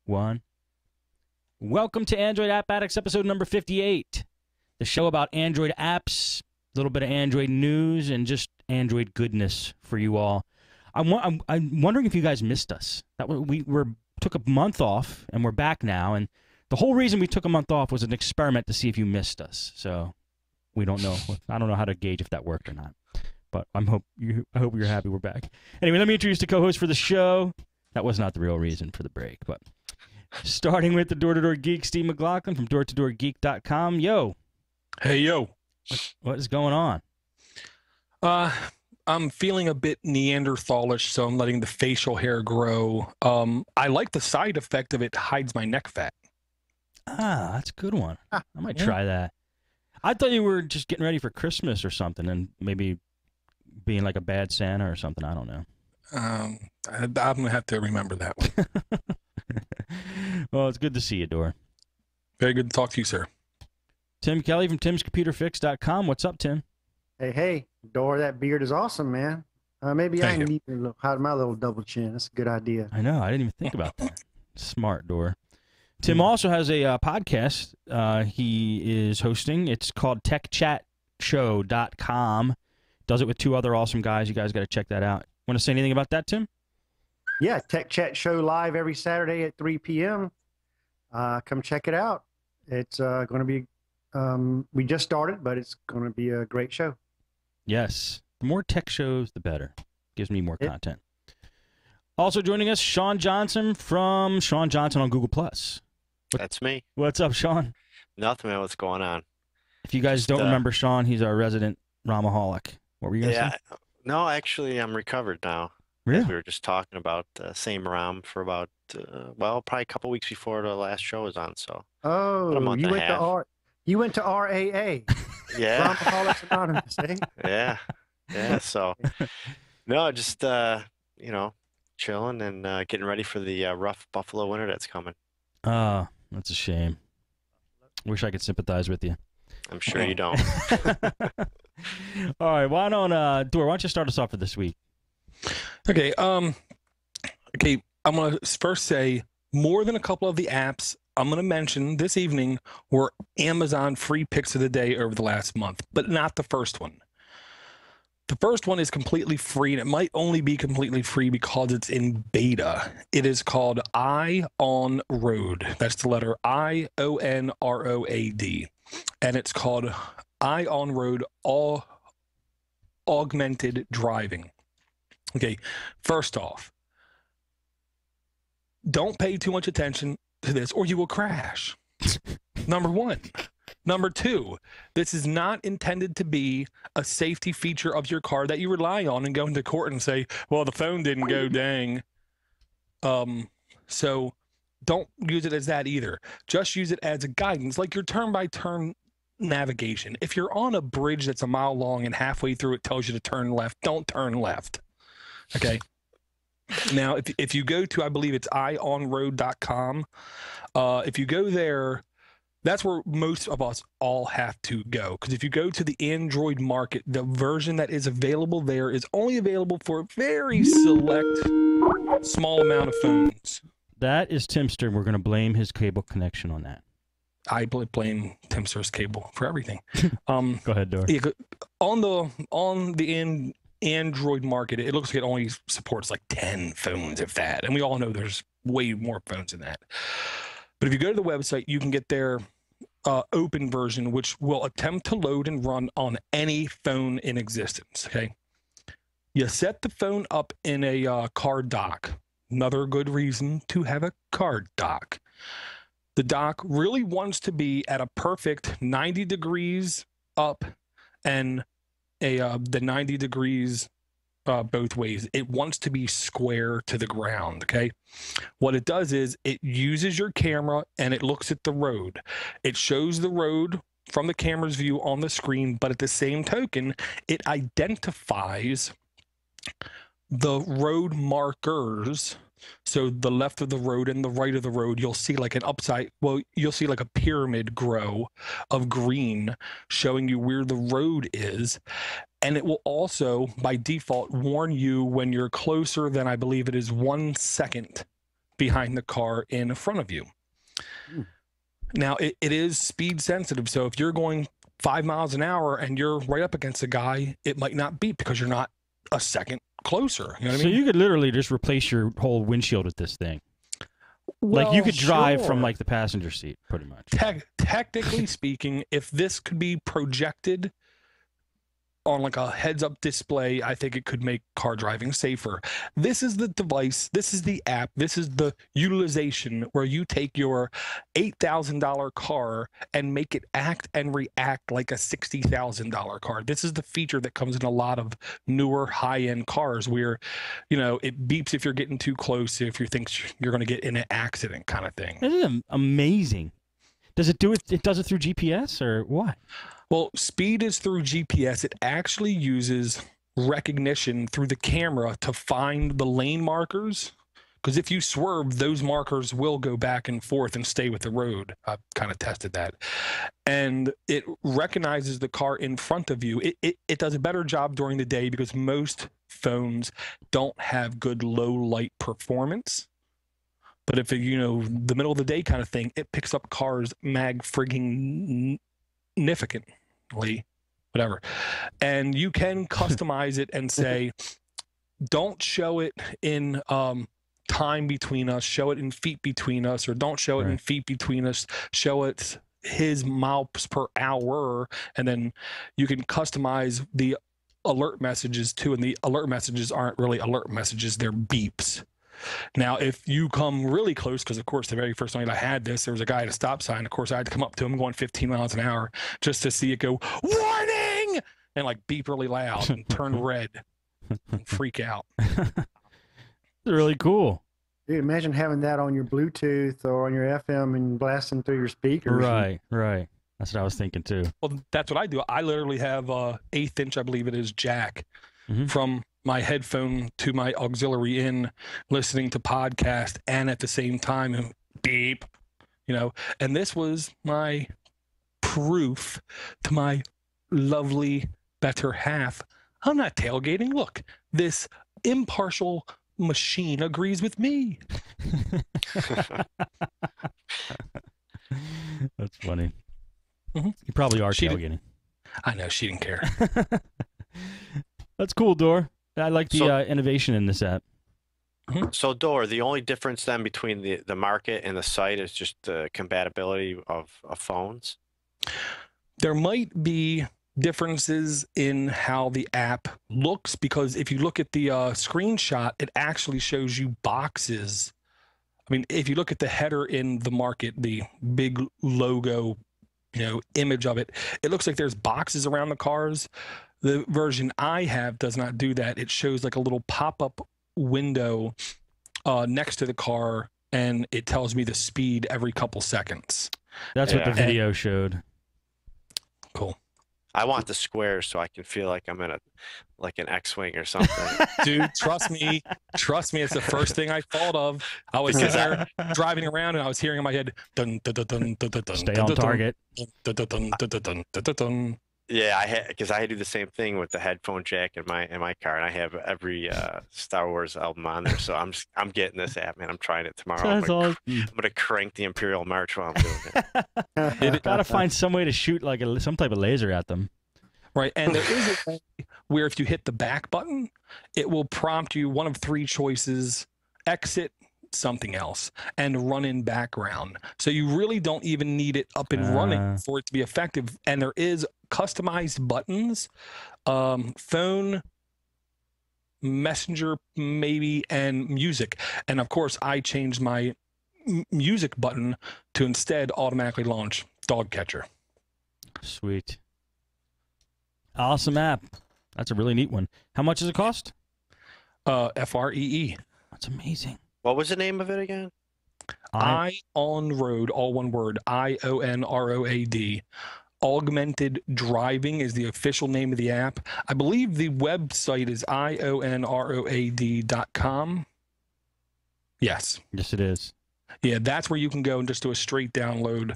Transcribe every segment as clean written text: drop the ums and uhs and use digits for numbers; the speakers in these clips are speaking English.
1. Welcome to Android App Addicts, episode number 58. The show about Android apps, a little bit of Android news, and just Android goodness for you all. I'm wondering if you guys missed us. We took a month off, and we're back now. And the whole reason we took a month off was an experiment to see if you missed us. So we don't know. I don't know how to gauge if that worked or not. But I hope you're happy we're back. Anyway, let me introduce the co-host for the show. That was not the real reason for the break, but starting with the Door-to-Door Geek, Steve McLaughlin from DoorToDoorGeek.com. Yo. Hey, yo. What is going on? I'm feeling a bit Neanderthalish, so I'm letting the facial hair grow. I like the side effect of it hides my neck fat. Ah, that's a good one. I might try that. I thought you were just getting ready for Christmas or something and maybe being like a bad Santa or something. I don't know. I'm going to have to remember that one. Well, it's good to see you, Dor. Very good to talk to you, sir. Tim Kelly from Tim'sComputerFix.com. What's up, Tim? Hey, Dor, that beard is awesome, man. Maybe I need to hide my little double chin. That's a good idea. I know. I didn't even think about that. Smart, Dor. Tim also has a podcast he is hosting. It's called TechChatShow.com. Does it with two other awesome guys. You guys got to check that out. Want to say anything about that, Tim? Yeah, Tech Chat Show live every Saturday at 3 p.m. Come check it out. It's going to be, we just started, but it's going to be a great show. Yes. The more tech shows, the better. Gives me more content. Also joining us, Sean Johnson from Sean Johnson on Google+. That's me. What's up, Sean? Nothing, man. What's going on? If you guys don't remember Sean, he's our resident ROMaholic. What were you going to say? No, actually, I'm recovered now. Really? We were just talking about the same ROM for about, probably a couple weeks before the last show was on. So, oh, a month you and went a half. You went to RAA. Yeah. ROMaholics Anonymous, eh? Yeah. So, no, just, chilling and getting ready for the rough Buffalo winter that's coming. Oh, that's a shame. Wish I could sympathize with you. I'm sure you don't. All right, why don't you start us off for this week? Okay. I'm going to first say more than a couple of the apps I'm going to mention this evening were Amazon free picks of the day over the last month, but not the first one. The first one is completely free, and it might only be completely free because it's in beta. It is called iOnRoad. That's the letter IONROAD. And it's called iOnRoad Augmented Driving. Okay, first off, don't pay too much attention to this or you will crash. Number one. Number two, this is not intended to be a safety feature of your car that you rely on and go into court and say, well, the phone didn't go dang. So don't use it as that either. Just use it as a guidance, like your turn-by-turn navigation. If you're on a bridge that's a mile long and halfway through it tells you to turn left, don't turn left. Okay. Now, if you go to, I believe it's ionroad.com, if you go there, that's where most of us all have to go. Because if you go to the Android market, the version that is available there is only available for a very select, small amount of phones. That is Timster. We're going to blame his cable connection on that. I blame Timster's cable for everything. Go ahead, Dor. Yeah, on the Android market, it looks like it only supports like 10 phones, if that. And we all know there's way more phones than that. But if you go to the website, you can get their open version, which will attempt to load and run on any phone in existence. Okay. You set the phone up in a car dock. Another good reason to have a car dock. The dock really wants to be at a perfect 90 degrees up and the 90 degrees both ways. It wants to be square to the ground, okay? What it does is it uses your camera and it looks at the road. It shows the road from the camera's view on the screen, but at the same token, it identifies the road markers. So the left of the road and the right of the road, you'll see like you'll see like a pyramid grow of green showing you where the road is. And it will also, by default, warn you when you're closer than, I believe it is, 1 second behind the car in front of you. Now, it is speed sensitive. So if you're going 5 miles an hour and you're right up against a guy, it might not beep because you're not a second closer. You know what I mean? So you could literally just replace your whole windshield with this thing. Like you Well, could drive from sure. like the passenger seat, pretty much. Technically speaking, if this could be projected on like a heads-up display, I think it could make car driving safer. This is the device, this is the app, this is the utilization where you take your $8,000 car and make it act and react like a $60,000 car. This is the feature that comes in a lot of newer high-end cars where, you know, it beeps if you're getting too close, if you think you're going to get in an accident kind of thing. This is amazing. Does it do it? It does it through GPS or what? Well, speed is through GPS. It actually uses recognition through the camera to find the lane markers. Because if you swerve, those markers will go back and forth and stay with the road. I've kind of tested that. And it recognizes the car in front of you. It does a better job during the day because most phones don't have good low light performance. But if, you know, the middle of the day kind of thing, it picks up cars significantly, whatever. And you can customize it and say, don't show it in time between us, show it in feet between us, or don't show it in feet between us, show it his miles per hour. And then you can customize the alert messages too. And the alert messages aren't really alert messages, they're beeps. Now, if you come really close, because of course the very first night I had this, there was a guy at a stop sign. Of course, I had to come up to him going 15 miles an hour just to see it go, warning, and like beep really loud and turn red and freak out. Really cool. Dude, imagine having that on your Bluetooth or on your FM and blasting through your speakers. Right. That's what I was thinking too. Well, that's what I do. I literally have a 1/8 inch, I believe it is, jack from my headphone to my auxiliary in, listening to podcast, and at the same time beep, you know. And this was my proof to my lovely better half, I'm not tailgating. Look, this impartial machine agrees with me. That's funny. You probably are tailgating. I know, she didn't care. That's cool, Dor. I like the innovation in this app. So, Dor, the only difference then between the market and the site is just the compatibility of phones? There might be differences in how the app looks, because if you look at the screenshot, it actually shows you boxes. I mean, if you look at the header in the market, the big logo, you know, image of it, it looks like there's boxes around the cars. The version I have does not do that. It shows like a little pop-up window next to the car, and it tells me the speed every couple seconds. That's what the video showed. Cool. I want the squares so I can feel like I'm in an X-wing or something. Dude, trust me, it's the first thing I thought of. I was sitting there driving around and I was hearing in my head, dun, dun, dun, dun, dun, dun, Stay on target. Dun, dun, dun, dun, dun, dun, dun, dun. Yeah, because I do the same thing with the headphone jack in my car, and I have every Star Wars album on there. So I'm getting this app, man. I'm trying it tomorrow. I'm gonna crank the Imperial March while I'm doing it. Gotta find some way to shoot like some type of laser at them. Right, and there is a way where if you hit the back button, it will prompt you one of 3 choices: exit, something else, and run in background. So you really don't even need it up and running for it to be effective. And there is customized buttons, phone, messenger maybe, and music. And of course, I changed my music button to instead automatically launch dog catcher. Sweet. Awesome app. That's a really neat one. How much does it cost? FREE. That's amazing. What was the name of it again? iOnRoad, all one word, IONROAD. Augmented Driving is the official name of the app. I believe the website is IONROAD.com. Yes. Yes, it is. Yeah, that's where you can go and just do a straight download.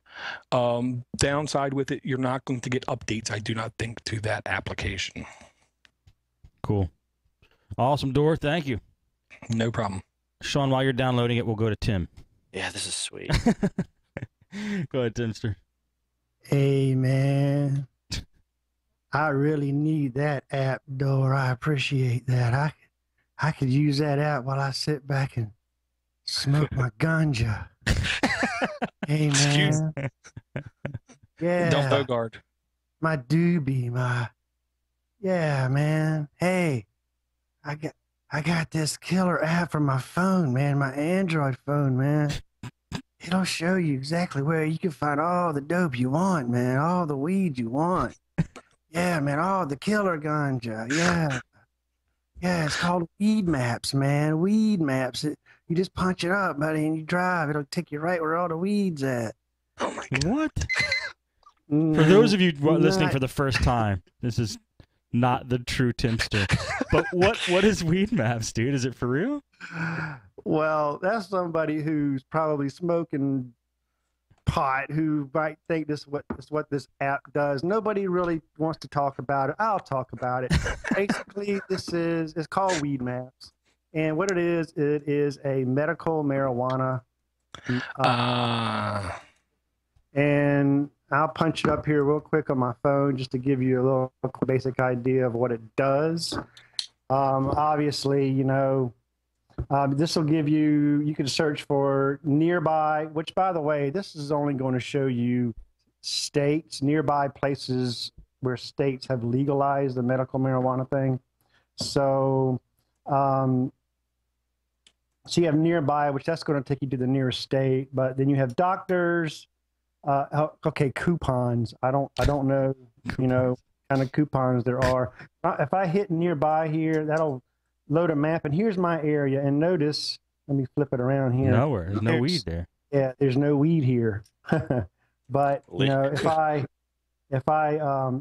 Downside with it, you're not going to get updates, I do not think, to that application. Cool. Awesome, Dor. Thank you. No problem. Sean, while you're downloading it, we'll go to Tim. Yeah, this is sweet. Go ahead, Timster. Hey, man. I really need that app, Door. I appreciate that. I could use that app while I sit back and smoke my ganja. Hey, man. Yeah. Don't Bogart. My doobie, yeah, man. Hey, I got this killer app for my phone, man. My Android phone, man. It'll show you exactly where you can find all the dope you want, man. All the weed you want. Yeah, man. All the killer ganja. Yeah. Yeah, it's called Weed Maps, man. Weed Maps. You just punch it up, buddy, and you drive. It'll take you right where all the weed's at. Oh, my God. What? For those of you listening for the first time, this is not the true Timster. But what is Weed Maps, dude? Is it for real? Well, that's somebody who's probably smoking pot who might think this is what this app does. Nobody really wants to talk about it. I'll talk about it. Basically, it's called Weed Maps. And what it is a medical marijuana. And I'll punch it up here real quick on my phone just to give you a little basic idea of what it does. Obviously, you know, this will give you can search for nearby, which, by the way, this is only going to show you states, nearby places where states have legalized the medical marijuana thing. So, so you have nearby, which that's going to take you to the nearest state, but then you have doctors. Okay, coupons. I don't know, you know, kind of coupons there are. If I hit nearby here, that'll load a map, and here's my area. And notice, let me flip it around here. Nowhere. There's no weed there. Yeah, there's no weed here. But you know, if I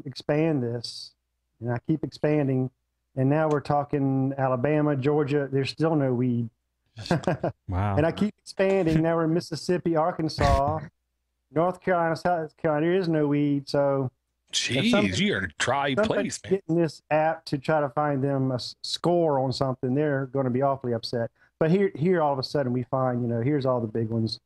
expand this, and I keep expanding, and now we're talking Alabama, Georgia, there's still no weed. Wow. And I keep expanding. Now we're in Mississippi, Arkansas, North Carolina, South Carolina. There is no weed. So, jeez, you're in a dry place, man. Getting this app to try to find them a score on something, they're going to be awfully upset. But here, all of a sudden, we find, you know, here's all the big ones,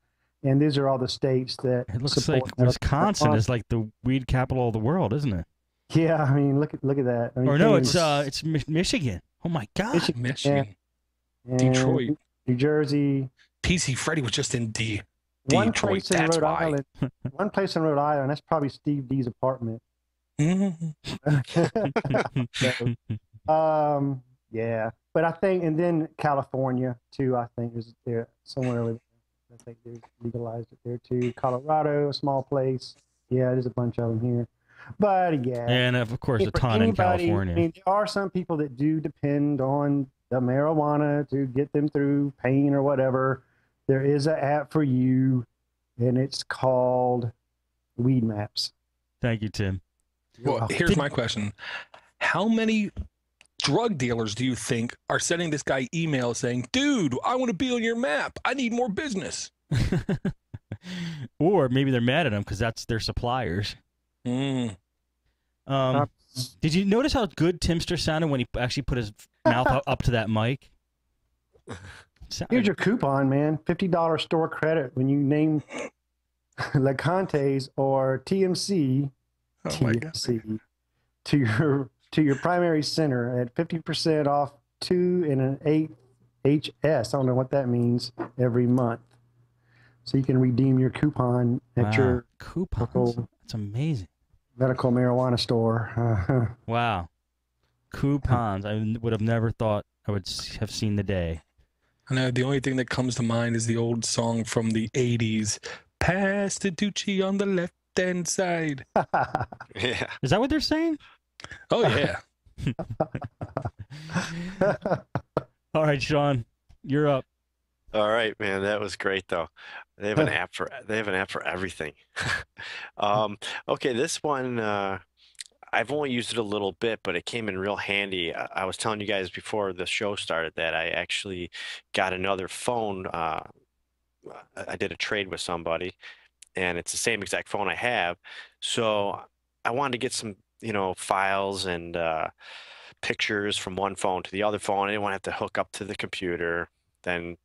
and these are all the states that it looks like Wisconsin is like the weed capital of the world, isn't it? Yeah, I mean, look at that. I mean, or no, it's Michigan. Oh my God, Michigan. and Detroit, New Jersey. TC Freddy was just in Detroit. One place in That's Rhode why. Island. One place in Rhode Island. That's probably Steve D's apartment. So, yeah, but I think, and then California too. I think is there somewhere. I think they legalized it there too. Colorado, a small place. Yeah, there's a bunch of them here. But yeah, and of course a ton in California. I mean, there are some people that do depend on the marijuana to get them through pain or whatever. There is an app for you, and it's called Weed Maps. Thank you, Tim. Well, here's my question. How many drug dealers do you think are sending this guy emails saying, dude, I want to be on your map. I need more business. Or maybe they're mad at him because that's their suppliers. Mm. Did you notice how good Timster sounded when he actually put his mouth up to that mic? Here's your coupon, man. $50 store credit when you name Lecontes or TMC, to your primary center at 50% off 2 and an 8 HS. I don't know what that means, every month. So you can redeem your coupon at your coupons. That's amazing. Medical marijuana store. Wow. Coupons. I would have never thought I would have seen the day. I know the only thing that comes to mind is the old song from the 80s. Pass the Tucci on the left-hand side. Yeah. Is that what they're saying? Oh, yeah. All right, Sean, you're up. All right, man, that was great though. They have an app for everything. Okay, this one I've only used it a little bit, but it came in real handy. I was telling you guys before the show started that I actually got another phone. I did a trade with somebody, and it's the same exact phone I have. So I wanted to get some, you know, files and pictures from one phone to the other phone. I didn't want to have to hook up to the computer, then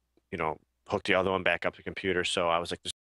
hook the other one back up to the computer. So I was like,